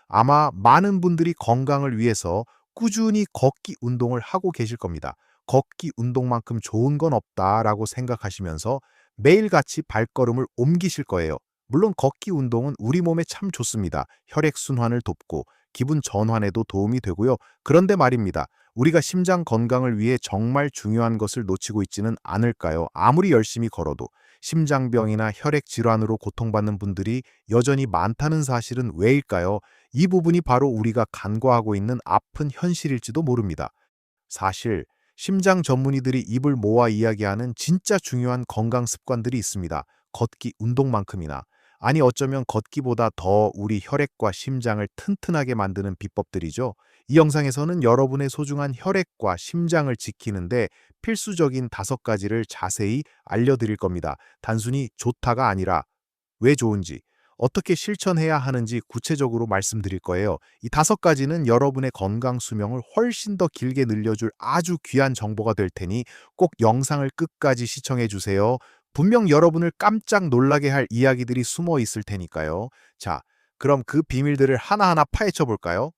아마 많은 분들이 건강을 위해서 꾸준히 걷기 운동을 하고 계실 겁니다. 걷기 운동만큼 좋은 건 없다라고 생각하시면서 매일같이 발걸음을 옮기실 거예요. 물론 걷기 운동은 우리 몸에 참 좋습니다. 혈액순환을 돕고 기분 전환에도 도움이 되고요. 그런데 말입니다. 우리가 심장 건강을 위해 정말 중요한 것을 놓치고 있지는 않을까요? 아무리 열심히 걸어도 심장병이나 혈액 질환으로 고통받는 분들이 여전히 많다는 사실은 왜일까요? 이 부분이 바로 우리가 간과하고 있는 아픈 현실일지도 모릅니다. 사실 심장 전문의들이 입을 모아 이야기하는 진짜 중요한 건강 습관들이 있습니다. 걷기 운동만큼이나, 아니 어쩌면 걷기보다 더 우리 혈액과 심장을 튼튼하게 만드는 비법들이죠. 이 영상에서는 여러분의 소중한 혈액과 심장을 지키는데 필수적인 5가지를 자세히 알려드릴 겁니다. 단순히 좋다가 아니라 왜 좋은지, 어떻게 실천해야 하는지 구체적으로 말씀드릴 거예요. 이 5가지는 여러분의 건강 수명을 훨씬 더 길게 늘려줄 아주 귀한 정보가 될 테니 꼭 영상을 끝까지 시청해 주세요. 분명 여러분을 깜짝 놀라게 할 이야기들이 숨어 있을 테니까요. 자, 그럼 그 비밀들을 하나하나 파헤쳐 볼까요?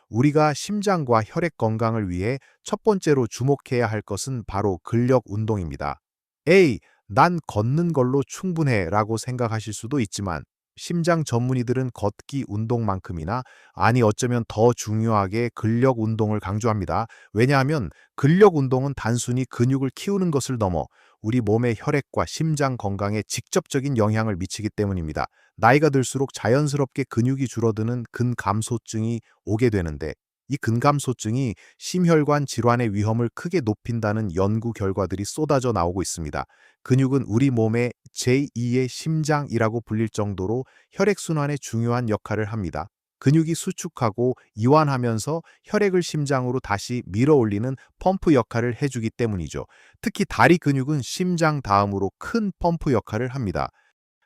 우리가 심장과 혈액 건강을 위해 첫 번째로 주목해야 할 것은 바로 근력 운동입니다. 에이, 난 걷는 걸로 충분해 라고 생각하실 수도 있지만 심장 전문의들은 걷기 운동만큼이나, 아니 어쩌면 더 중요하게 근력 운동을 강조합니다. 왜냐하면 근력 운동은 단순히 근육을 키우는 것을 넘어 우리 몸의 혈액과 심장 건강에 직접적인 영향을 미치기 때문입니다. 나이가 들수록 자연스럽게 근육이 줄어드는 근감소증이 오게 되는데, 이 근감소증이 심혈관 질환의 위험을 크게 높인다는 연구 결과들이 쏟아져 나오고 있습니다. 근육은 우리 몸의 제2의 심장이라고 불릴 정도로 혈액순환에 중요한 역할을 합니다. 근육이 수축하고 이완하면서 혈액을 심장으로 다시 밀어올리는 펌프 역할을 해주기 때문이죠. 특히 다리 근육은 심장 다음으로 큰 펌프 역할을 합니다.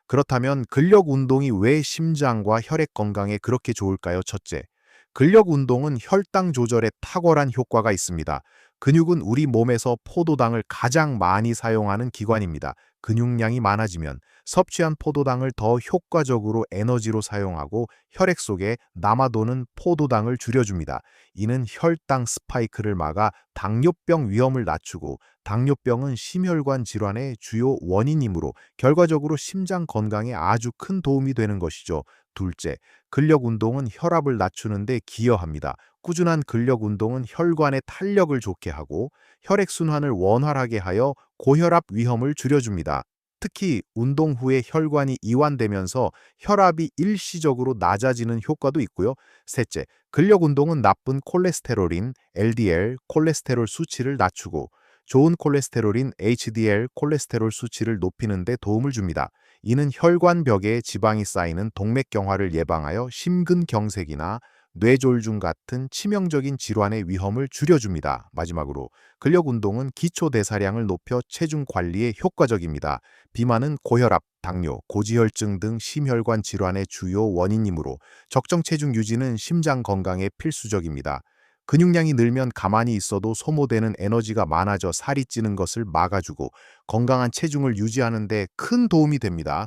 그렇다면 근력 운동이 왜 심장과 혈액 건강에 그렇게 좋을까요? 첫째, 근력 운동은 혈당 조절에 탁월한 효과가 있습니다. 근육은 우리 몸에서 포도당을 가장 많이 사용하는 기관입니다. 근육량이 많아지면 섭취한 포도당을 더 효과적으로 에너지로 사용하고 혈액 속에 남아도는 포도당을 줄여줍니다. 이는 혈당 스파이크를 막아 당뇨병 위험을 낮추고, 당뇨병은 심혈관 질환의 주요 원인이므로 결과적으로 심장 건강에 아주 큰 도움이 되는 것이죠. 둘째, 근력 운동은 혈압을 낮추는 데 기여합니다. 꾸준한 근력 운동은 혈관의 탄력을 좋게 하고 혈액순환을 원활하게 하여 고혈압 위험을 줄여줍니다. 특히 운동 후에 혈관이 이완되면서 혈압이 일시적으로 낮아지는 효과도 있고요. 셋째, 근력 운동은 나쁜 콜레스테롤인 LDL 콜레스테롤 수치를 낮추고 좋은 콜레스테롤인 HDL 콜레스테롤 수치를 높이는 데 도움을 줍니다. 이는 혈관벽에 지방이 쌓이는 동맥경화를 예방하여 심근경색이나 뇌졸중 같은 치명적인 질환의 위험을 줄여줍니다. 마지막으로 근력 운동은 기초 대사량을 높여 체중 관리에 효과적입니다. 비만은 고혈압, 당뇨, 고지혈증 등 심혈관 질환의 주요 원인이므로 적정 체중 유지는 심장 건강에 필수적입니다. 근육량이 늘면 가만히 있어도 소모되는 에너지가 많아져 살이 찌는 것을 막아주고 건강한 체중을 유지하는 데 큰 도움이 됩니다.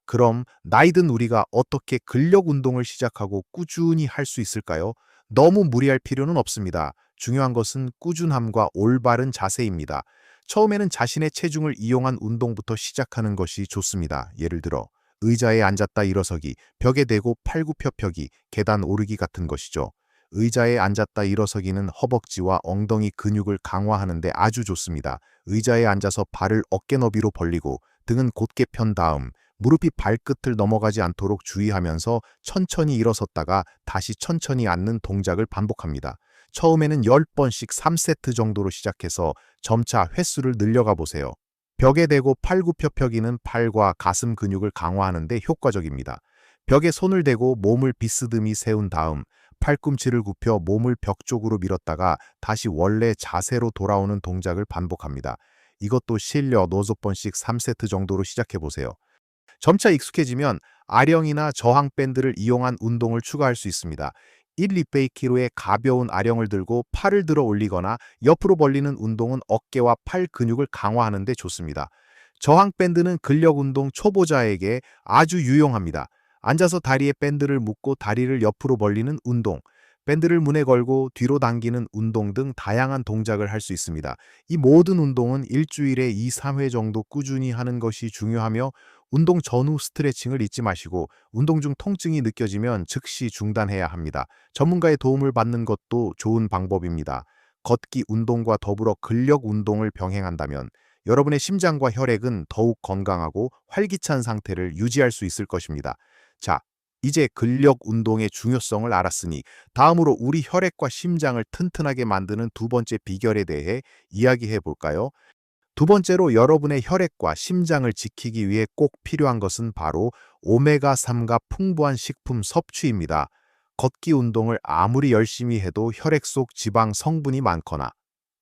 그럼 나이 든 우리가 어떻게 근력 운동을 시작하고 꾸준히 할 수 있을까요? 너무 무리할 필요는 없습니다. 중요한 것은 꾸준함과 올바른 자세입니다. 처음에는 자신의 체중을 이용한 운동부터 시작하는 것이 좋습니다. 예를 들어 의자에 앉았다 일어서기, 벽에 대고 팔굽혀펴기, 계단 오르기 같은 것이죠. 의자에 앉았다 일어서기는 허벅지와 엉덩이 근육을 강화하는 데 아주 좋습니다. 의자에 앉아서 발을 어깨 너비로 벌리고 등은 곧게 편 다음 무릎이 발끝을 넘어가지 않도록 주의하면서 천천히 일어섰다가 다시 천천히 앉는 동작을 반복합니다. 처음에는 10번씩 3세트 정도로 시작해서 점차 횟수를 늘려가 보세요. 벽에 대고 팔굽혀펴기는 팔과 가슴 근육을 강화하는 데 효과적입니다. 벽에 손을 대고 몸을 비스듬히 세운 다음 팔꿈치를 굽혀 몸을 벽 쪽으로 밀었다가 다시 원래 자세로 돌아오는 동작을 반복합니다. 이것도 실려 5번씩 3세트 정도로 시작해 보세요. 점차 익숙해지면 아령이나 저항 밴드를 이용한 운동을 추가할 수 있습니다. 1, 2kg의 가벼운 아령을 들고 팔을 들어 올리거나 옆으로 벌리는 운동은 어깨와 팔 근육을 강화하는 데 좋습니다. 저항 밴드는 근력 운동 초보자에게 아주 유용합니다. 앉아서 다리에 밴드를 묶고 다리를 옆으로 벌리는 운동, 밴드를 문에 걸고 뒤로 당기는 운동 등 다양한 동작을 할 수 있습니다. 이 모든 운동은 일주일에 2, 3회 정도 꾸준히 하는 것이 중요하며 운동 전후 스트레칭을 잊지 마시고 운동 중 통증이 느껴지면 즉시 중단해야 합니다. 전문가의 도움을 받는 것도 좋은 방법입니다. 걷기 운동과 더불어 근력 운동을 병행한다면 여러분의 심장과 혈액은 더욱 건강하고 활기찬 상태를 유지할 수 있을 것입니다. 자, 이제 근력 운동의 중요성을 알았으니 다음으로 우리 혈액과 심장을 튼튼하게 만드는 두 번째 비결에 대해 이야기해 볼까요? 두 번째로 여러분의 혈액과 심장을 지키기 위해 꼭 필요한 것은 바로 오메가3가 풍부한 식품 섭취입니다. 걷기 운동을 아무리 열심히 해도 혈액 속 지방 성분이 많거나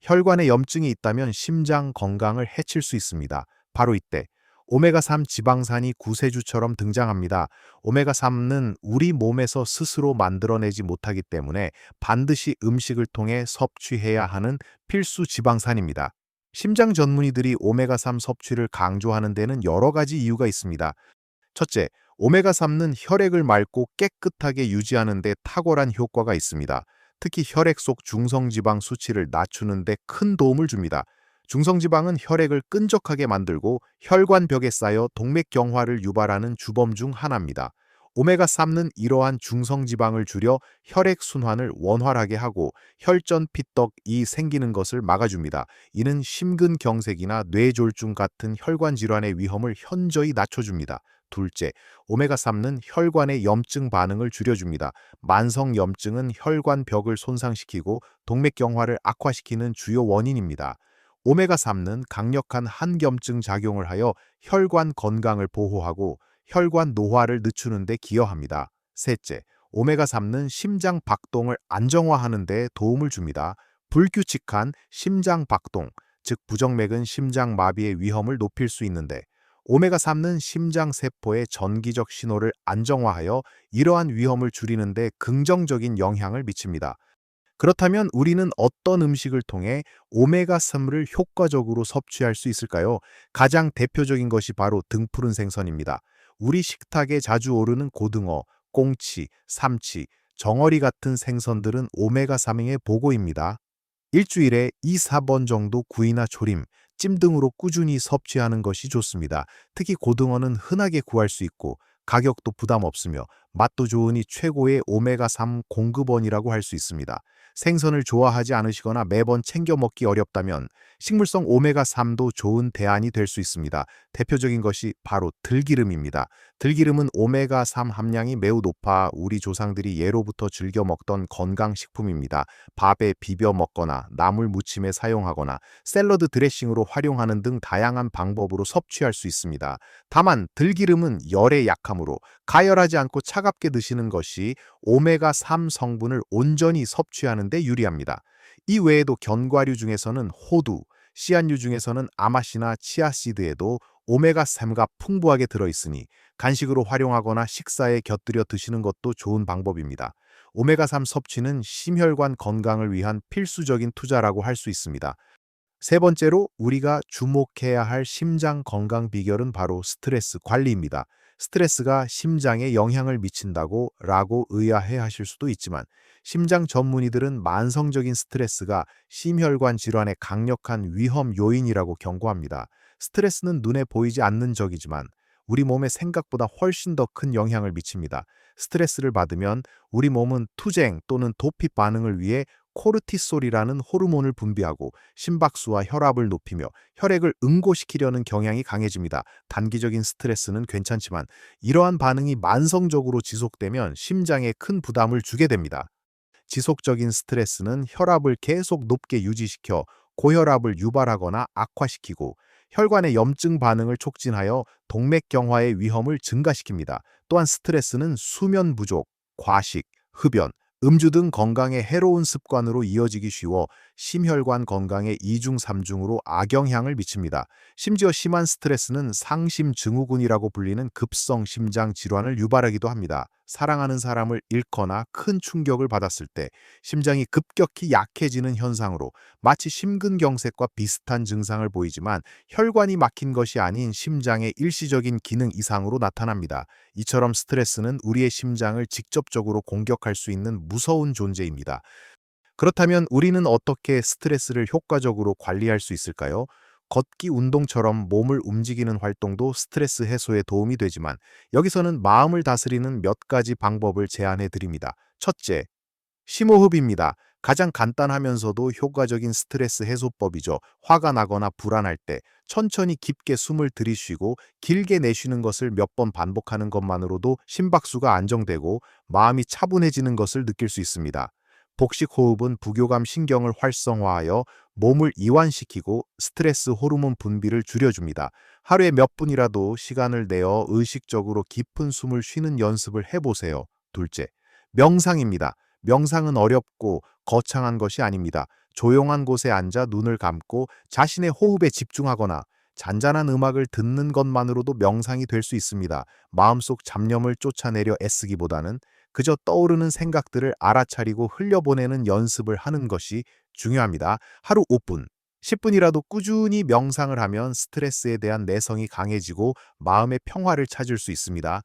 혈관에 염증이 있다면 심장 건강을 해칠 수 있습니다. 바로 이때 오메가3 지방산이 구세주처럼 등장합니다. 오메가3는 우리 몸에서 스스로 만들어내지 못하기 때문에 반드시 음식을 통해 섭취해야 하는 필수 지방산입니다. 심장 전문의들이 오메가3 섭취를 강조하는 데는 여러 가지 이유가 있습니다. 첫째, 오메가3는 혈액을 맑고 깨끗하게 유지하는 데 탁월한 효과가 있습니다. 특히 혈액 속 중성지방 수치를 낮추는 데 큰 도움을 줍니다. 중성지방은 혈액을 끈적하게 만들고 혈관벽에 쌓여 동맥경화를 유발하는 주범 중 하나입니다. 오메가3는 이러한 중성지방을 줄여 혈액 순환을 원활하게 하고 혈전 피떡이 생기는 것을 막아줍니다. 이는 심근경색이나 뇌졸중 같은 혈관 질환의 위험을 현저히 낮춰줍니다. 둘째, 오메가3는 혈관의 염증 반응을 줄여줍니다. 만성 염증은 혈관 벽을 손상시키고 동맥경화를 악화시키는 주요 원인입니다. 오메가3는 강력한 항염증 작용을 하여 혈관 건강을 보호하고 혈관 노화를 늦추는 데 기여합니다. 셋째, 오메가3는 심장 박동을 안정화하는 데 도움을 줍니다. 불규칙한 심장 박동, 즉 부정맥은 심장 마비의 위험을 높일 수 있는데 오메가3는 심장 세포의 전기적 신호를 안정화하여 이러한 위험을 줄이는 데 긍정적인 영향을 미칩니다. 그렇다면 우리는 어떤 음식을 통해 오메가3를 효과적으로 섭취할 수 있을까요? 가장 대표적인 것이 바로 등푸른 생선입니다. 우리 식탁에 자주 오르는 고등어, 꽁치, 삼치, 정어리 같은 생선들은 오메가3의 보고입니다. 일주일에 2, 4번 정도 구이나 조림, 찜 등으로 꾸준히 섭취하는 것이 좋습니다. 특히 고등어는 흔하게 구할 수 있고 가격도 부담 없으며 맛도 좋으니 최고의 오메가3 공급원이라고 할 수 있습니다. 생선을 좋아하지 않으시거나 매번 챙겨 먹기 어렵다면 식물성 오메가3도 좋은 대안이 될 수 있습니다. 대표적인 것이 바로 들기름입니다. 들기름은 오메가3 함량이 매우 높아 우리 조상들이 예로부터 즐겨 먹던 건강식품입니다. 밥에 비벼 먹거나 나물 무침에 사용하거나 샐러드 드레싱으로 활용하는 등 다양한 방법으로 섭취할 수 있습니다. 다만 들기름은 열에 약하므로 가열하지 않고 차갑게 드시는 것이 오메가3 성분을 온전히 섭취하는 데 유리합니다. 이 외에도 견과류 중에서는 호두, 씨앗류 중에서는 아마씨나 치아씨드에도 오메가3가 풍부하게 들어있으니 간식으로 활용하거나 식사에 곁들여 드시는 것도 좋은 방법입니다. 오메가3 섭취는 심혈관 건강을 위한 필수적인 투자라고 할 수 있습니다. 세 번째로 우리가 주목해야 할 심장 건강 비결은 바로 스트레스 관리입니다. 스트레스가 심장에 영향을 미친다고 라고 의아해 하실 수도 있지만 심장 전문의들은 만성적인 스트레스가 심혈관 질환의 강력한 위험 요인이라고 경고합니다. 스트레스는 눈에 보이지 않는 적이지만 우리 몸에 생각보다 훨씬 더 큰 영향을 미칩니다. 스트레스를 받으면 우리 몸은 투쟁 또는 도피 반응을 위해 코르티솔이라는 호르몬을 분비하고 심박수와 혈압을 높이며 혈액을 응고시키려는 경향이 강해집니다. 단기적인 스트레스는 괜찮지만 이러한 반응이 만성적으로 지속되면 심장에 큰 부담을 주게 됩니다. 지속적인 스트레스는 혈압을 계속 높게 유지시켜 고혈압을 유발하거나 악화시키고 혈관의 염증 반응을 촉진하여 동맥경화의 위험을 증가시킵니다. 또한 스트레스는 수면 부족, 과식, 흡연, 음주 등 건강에 해로운 습관으로 이어지기 쉬워 심혈관 건강에 2중 3중으로 악영향을 미칩니다. 심지어 심한 스트레스는 상심 증후군이라고 불리는 급성 심장 질환을 유발하기도 합니다. 사랑하는 사람을 잃거나 큰 충격을 받았을 때 심장이 급격히 약해지는 현상으로 마치 심근경색과 비슷한 증상을 보이지만 혈관이 막힌 것이 아닌 심장의 일시적인 기능 이상으로 나타납니다. 이처럼 스트레스는 우리의 심장을 직접적으로 공격할 수 있는 무서운 존재입니다. 그렇다면 우리는 어떻게 스트레스를 효과적으로 관리할 수 있을까요? 걷기 운동처럼 몸을 움직이는 활동도 스트레스 해소에 도움이 되지만 여기서는 마음을 다스리는 몇 가지 방법을 제안해 드립니다. 첫째, 심호흡입니다. 가장 간단하면서도 효과적인 스트레스 해소법이죠. 화가 나거나 불안할 때 천천히 깊게 숨을 들이쉬고 길게 내쉬는 것을 몇 번 반복하는 것만으로도 심박수가 안정되고 마음이 차분해지는 것을 느낄 수 있습니다. 복식 호흡은 부교감 신경을 활성화하여 몸을 이완시키고 스트레스 호르몬 분비를 줄여줍니다. 하루에 몇 분이라도 시간을 내어 의식적으로 깊은 숨을 쉬는 연습을 해보세요. 둘째, 명상입니다. 명상은 어렵고 거창한 것이 아닙니다. 조용한 곳에 앉아 눈을 감고 자신의 호흡에 집중하거나 잔잔한 음악을 듣는 것만으로도 명상이 될 수 있습니다. 마음속 잡념을 쫓아내려 애쓰기보다는 그저 떠오르는 생각들을 알아차리고 흘려보내는 연습을 하는 것이 중요합니다. 하루 5분, 10분이라도 꾸준히 명상을 하면 스트레스에 대한 내성이 강해지고 마음의 평화를 찾을 수 있습니다.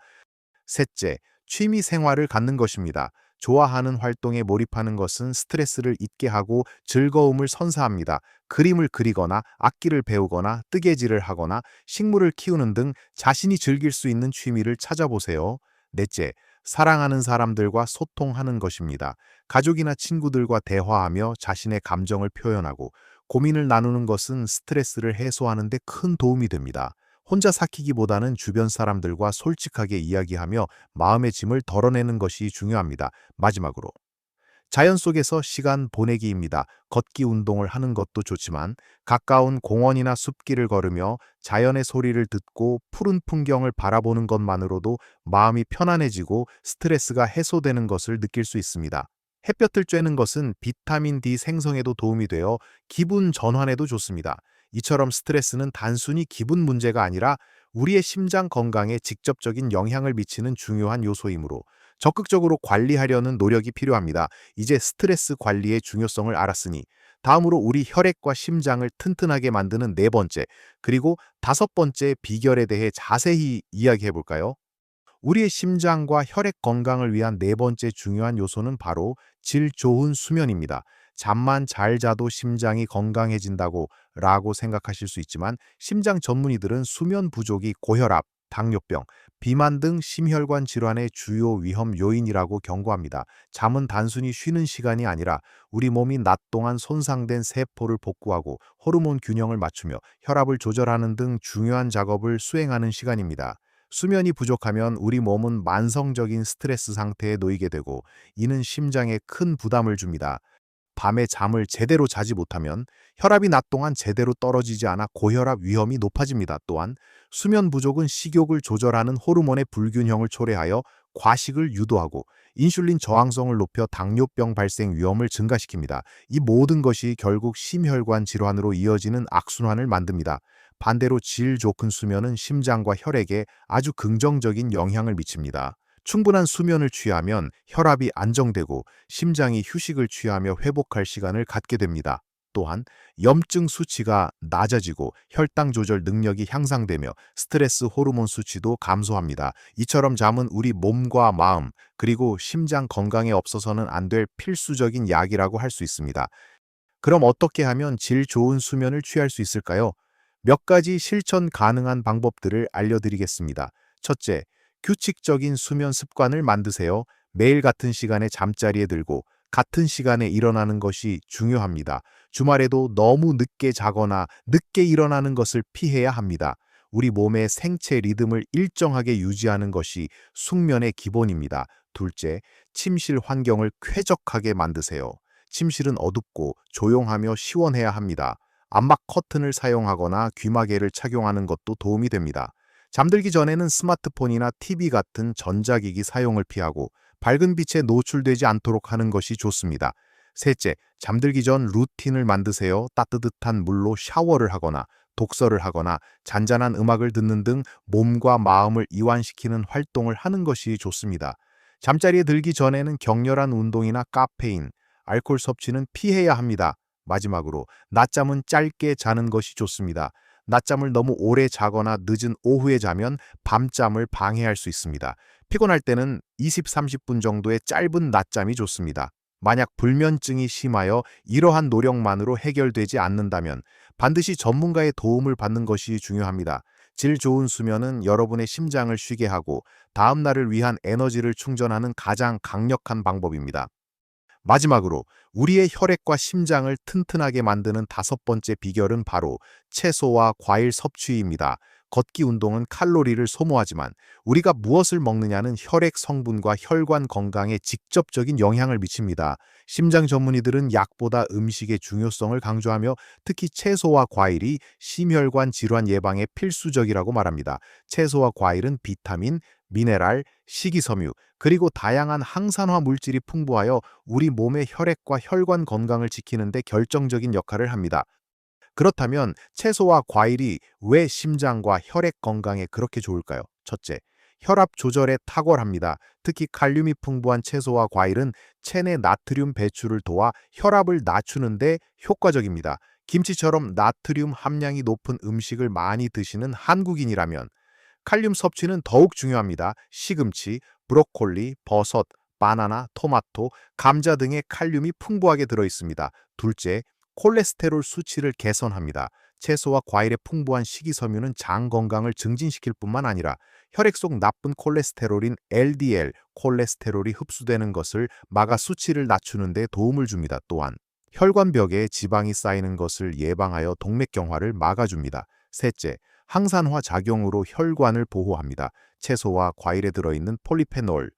셋째, 취미 생활을 갖는 것입니다. 좋아하는 활동에 몰입하는 것은 스트레스를 잊게 하고 즐거움을 선사합니다. 그림을 그리거나 악기를 배우거나 뜨개질을 하거나 식물을 키우는 등 자신이 즐길 수 있는 취미를 찾아보세요. 넷째, 사랑하는 사람들과 소통하는 것입니다. 가족이나 친구들과 대화하며 자신의 감정을 표현하고 고민을 나누는 것은 스트레스를 해소하는 데 큰 도움이 됩니다. 혼자 삭히기보다는 주변 사람들과 솔직하게 이야기하며 마음의 짐을 덜어내는 것이 중요합니다. 마지막으로 자연 속에서 시간 보내기입니다. 걷기 운동을 하는 것도 좋지만 가까운 공원이나 숲길을 걸으며 자연의 소리를 듣고 푸른 풍경을 바라보는 것만으로도 마음이 편안해지고 스트레스가 해소되는 것을 느낄 수 있습니다. 햇볕을 쬐는 것은 비타민 D 생성에도 도움이 되어 기분 전환에도 좋습니다. 이처럼 스트레스는 단순히 기분 문제가 아니라 우리의 심장 건강에 직접적인 영향을 미치는 중요한 요소이므로 적극적으로 관리하려는 노력이 필요합니다. 이제 스트레스 관리의 중요성을 알았으니 다음으로 우리 혈액과 심장을 튼튼하게 만드는 네 번째, 그리고 다섯 번째 비결에 대해 자세히 이야기해 볼까요? 우리의 심장과 혈액 건강을 위한 네 번째 중요한 요소는 바로 질 좋은 수면입니다. 잠만 잘 자도 심장이 건강해진다고 라고 생각하실 수 있지만 심장 전문의들은 수면 부족이 고혈압, 당뇨병, 비만 등 심혈관 질환의 주요 위험 요인이라고 경고합니다. 잠은 단순히 쉬는 시간이 아니라 우리 몸이 낮 동안 손상된 세포를 복구하고 호르몬 균형을 맞추며 혈압을 조절하는 등 중요한 작업을 수행하는 시간입니다. 수면이 부족하면 우리 몸은 만성적인 스트레스 상태에 놓이게 되고 이는 심장에 큰 부담을 줍니다. 밤에 잠을 제대로 자지 못하면 혈압이 낮 동안 제대로 떨어지지 않아 고혈압 위험이 높아집니다. 또한 수면 부족은 식욕을 조절하는 호르몬의 불균형을 초래하여 과식을 유도하고 인슐린 저항성을 높여 당뇨병 발생 위험을 증가시킵니다. 이 모든 것이 결국 심혈관 질환으로 이어지는 악순환을 만듭니다. 반대로 질 좋은 수면은 심장과 혈액에 아주 긍정적인 영향을 미칩니다. 충분한 수면을 취하면 혈압이 안정되고 심장이 휴식을 취하며 회복할 시간을 갖게 됩니다. 또한 염증 수치가 낮아지고 혈당 조절 능력이 향상되며 스트레스 호르몬 수치도 감소합니다. 이처럼 잠은 우리 몸과 마음, 그리고 심장 건강에 없어서는 안 될 필수적인 약이라고 할 수 있습니다. 그럼 어떻게 하면 질 좋은 수면을 취할 수 있을까요? 몇 가지 실천 가능한 방법들을 알려드리겠습니다. 첫째, 규칙적인 수면 습관을 만드세요. 매일 같은 시간에 잠자리에 들고 같은 시간에 일어나는 것이 중요합니다. 주말에도 너무 늦게 자거나 늦게 일어나는 것을 피해야 합니다. 우리 몸의 생체 리듬을 일정하게 유지하는 것이 숙면의 기본입니다. 둘째, 침실 환경을 쾌적하게 만드세요. 침실은 어둡고 조용하며 시원해야 합니다. 암막 커튼을 사용하거나 귀마개를 착용하는 것도 도움이 됩니다. 잠들기 전에는 스마트폰이나 TV 같은 전자기기 사용을 피하고 밝은 빛에 노출되지 않도록 하는 것이 좋습니다. 셋째, 잠들기 전 루틴을 만드세요. 따뜻한 물로 샤워를 하거나 독서를 하거나 잔잔한 음악을 듣는 등 몸과 마음을 이완시키는 활동을 하는 것이 좋습니다. 잠자리에 들기 전에는 격렬한 운동이나 카페인, 알코올 섭취는 피해야 합니다. 마지막으로 낮잠은 짧게 자는 것이 좋습니다. 낮잠을 너무 오래 자거나 늦은 오후에 자면 밤잠을 방해할 수 있습니다. 피곤할 때는 20, 30분 정도의 짧은 낮잠이 좋습니다. 만약 불면증이 심하여 이러한 노력만으로 해결되지 않는다면 반드시 전문가의 도움을 받는 것이 중요합니다. 질 좋은 수면은 여러분의 심장을 쉬게 하고 다음 날을 위한 에너지를 충전하는 가장 강력한 방법입니다. 마지막으로 우리의 혈액과 심장을 튼튼하게 만드는 다섯 번째 비결은 바로 채소와 과일 섭취입니다. 걷기 운동은 칼로리를 소모하지만 우리가 무엇을 먹느냐는 혈액 성분과 혈관 건강에 직접적인 영향을 미칩니다. 심장 전문의들은 약보다 음식의 중요성을 강조하며 특히 채소와 과일이 심혈관 질환 예방에 필수적이라고 말합니다. 채소와 과일은 비타민, 미네랄, 식이섬유, 그리고 다양한 항산화 물질이 풍부하여 우리 몸의 혈액과 혈관 건강을 지키는 데 결정적인 역할을 합니다. 그렇다면 채소와 과일이 왜 심장과 혈액 건강에 그렇게 좋을까요? 첫째, 혈압 조절에 탁월합니다. 특히 칼륨이 풍부한 채소와 과일은 체내 나트륨 배출을 도와 혈압을 낮추는 데 효과적입니다. 김치처럼 나트륨 함량이 높은 음식을 많이 드시는 한국인이라면 칼륨 섭취는 더욱 중요합니다. 시금치, 브로콜리, 버섯, 바나나, 토마토, 감자 등의 칼륨이 풍부하게 들어있습니다. 둘째, 콜레스테롤 수치를 개선합니다. 채소와 과일의 풍부한 식이섬유는 장 건강을 증진시킬 뿐만 아니라 혈액 속 나쁜 콜레스테롤인 LDL, 콜레스테롤이 흡수되는 것을 막아 수치를 낮추는 데 도움을 줍니다. 또한 혈관벽에 지방이 쌓이는 것을 예방하여 동맥경화를 막아줍니다. 셋째, 항산화 작용으로 혈관을 보호합니다. 채소와 과일에 들어있는 폴리페놀,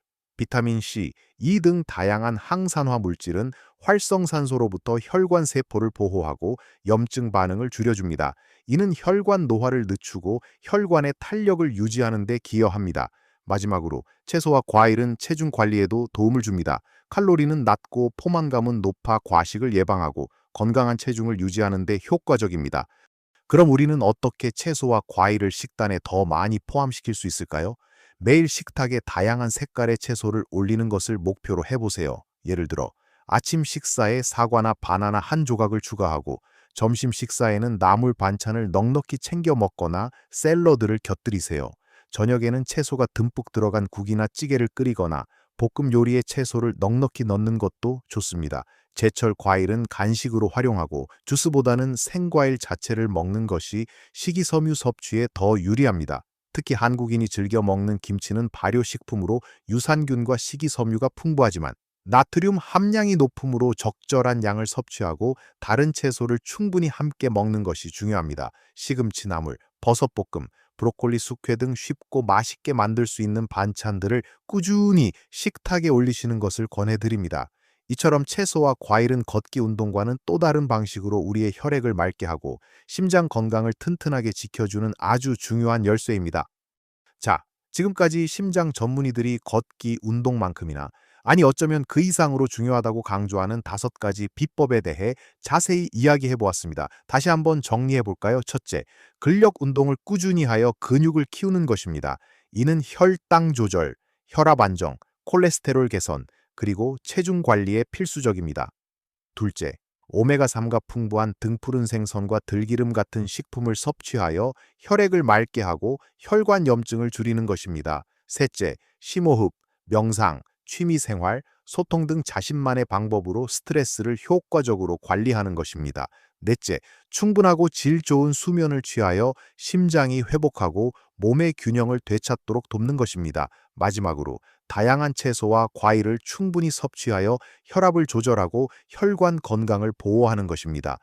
비타민 C, E 등 다양한 항산화 물질은 활성산소로부터 혈관 세포를 보호하고 염증 반응을 줄여줍니다. 이는 혈관 노화를 늦추고 혈관의 탄력을 유지하는 데 기여합니다. 마지막으로 채소와 과일은 체중 관리에도 도움을 줍니다. 칼로리는 낮고 포만감은 높아 과식을 예방하고 건강한 체중을 유지하는 데 효과적입니다. 그럼 우리는 어떻게 채소와 과일을 식단에 더 많이 포함시킬 수 있을까요? 매일 식탁에 다양한 색깔의 채소를 올리는 것을 목표로 해보세요. 예를 들어 아침 식사에 사과나 바나나 한 조각을 추가하고 점심 식사에는 나물 반찬을 넉넉히 챙겨 먹거나 샐러드를 곁들이세요. 저녁에는 채소가 듬뿍 들어간 국이나 찌개를 끓이거나 볶음 요리에 채소를 넉넉히 넣는 것도 좋습니다. 제철 과일은 간식으로 활용하고 주스보다는 생과일 자체를 먹는 것이 식이섬유 섭취에 더 유리합니다. 특히 한국인이 즐겨 먹는 김치는 발효식품으로 유산균과 식이섬유가 풍부하지만 나트륨 함량이 높으므로 적절한 양을 섭취하고 다른 채소를 충분히 함께 먹는 것이 중요합니다. 시금치 나물, 버섯볶음, 브로콜리 숙회 등 쉽고 맛있게 만들 수 있는 반찬들을 꾸준히 식탁에 올리시는 것을 권해드립니다. 이처럼 채소와 과일은 걷기 운동과는 또 다른 방식으로 우리의 혈액을 맑게 하고 심장 건강을 튼튼하게 지켜주는 아주 중요한 열쇠입니다. 자, 지금까지 심장 전문의들이 걷기 운동만큼이나 아니 어쩌면 그 이상으로 중요하다고 강조하는 다섯 가지 비법에 대해 자세히 이야기해 보았습니다. 다시 한번 정리해 볼까요? 첫째, 근력 운동을 꾸준히 하여 근육을 키우는 것입니다. 이는 혈당 조절, 혈압 안정, 콜레스테롤 개선, 그리고 체중 관리에 필수적입니다. 둘째, 오메가3가 풍부한 등푸른 생선과 들기름 같은 식품을 섭취하여 혈액을 맑게 하고 혈관 염증을 줄이는 것입니다. 셋째, 심호흡, 명상, 취미생활, 소통 등 자신만의 방법으로 스트레스를 효과적으로 관리하는 것입니다. 넷째, 충분하고 질 좋은 수면을 취하여 심장이 회복하고 몸의 균형을 되찾도록 돕는 것입니다. 마지막으로 다양한 채소와 과일을 충분히 섭취하여 혈압을 조절하고 혈관 건강을 보호하는 것입니다.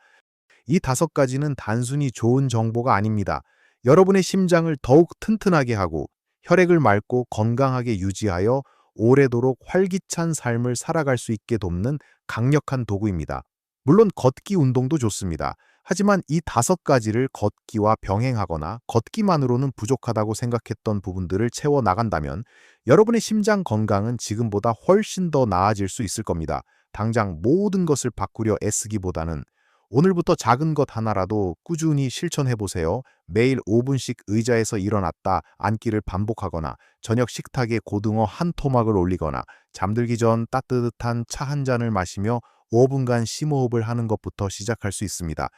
이 다섯 가지는 단순히 좋은 정보가 아닙니다. 여러분의 심장을 더욱 튼튼하게 하고 혈액을 맑고 건강하게 유지하여 오래도록 활기찬 삶을 살아갈 수 있게 돕는 강력한 도구입니다. 물론 걷기 운동도 좋습니다. 하지만 이 다섯 가지를 걷기와 병행하거나 걷기만으로는 부족하다고 생각했던 부분들을 채워 나간다면 여러분의 심장 건강은 지금보다 훨씬 더 나아질 수 있을 겁니다. 당장 모든 것을 바꾸려 애쓰기보다는 오늘부터 작은 것 하나라도 꾸준히 실천해 보세요. 매일 5분씩 의자에서 일어났다 앉기를 반복하거나 저녁 식탁에 고등어 한 토막을 올리거나 잠들기 전 따뜻한 차 한 잔을 마시며 5분간 심호흡을 하는 것부터 시작할 수 있습니다.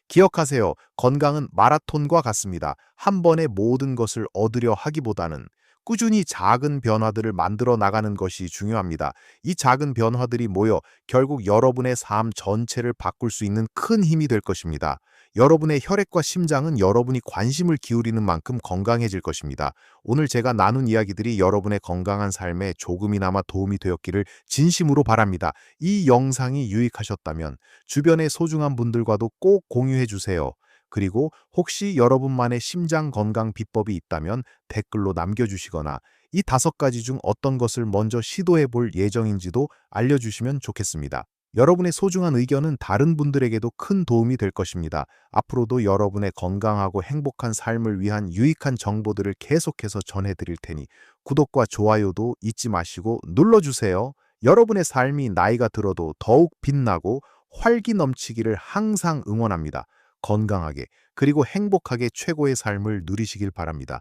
기억하세요. 건강은 마라톤과 같습니다. 한 번에 모든 것을 얻으려 하기보다는 꾸준히 작은 변화들을 만들어 나가는 것이 중요합니다. 이 작은 변화들이 모여 결국 여러분의 삶 전체를 바꿀 수 있는 큰 힘이 될 것입니다. 여러분의 혈액과 심장은 여러분이 관심을 기울이는 만큼 건강해질 것입니다. 오늘 제가 나눈 이야기들이 여러분의 건강한 삶에 조금이나마 도움이 되었기를 진심으로 바랍니다. 이 영상이 유익하셨다면 주변의 소중한 분들과도 꼭 공유해 주세요. 그리고 혹시 여러분만의 심장 건강 비법이 있다면 댓글로 남겨주시거나 이 5가지 중 어떤 것을 먼저 시도해 볼 예정인지도 알려주시면 좋겠습니다. 여러분의 소중한 의견은 다른 분들에게도 큰 도움이 될 것입니다. 앞으로도 여러분의 건강하고 행복한 삶을 위한 유익한 정보들을 계속해서 전해드릴 테니 구독과 좋아요도 잊지 마시고 눌러주세요. 여러분의 삶이 나이가 들어도 더욱 빛나고 활기 넘치기를 항상 응원합니다. 건강하게 그리고 행복하게 최고의 삶을 누리시길 바랍니다.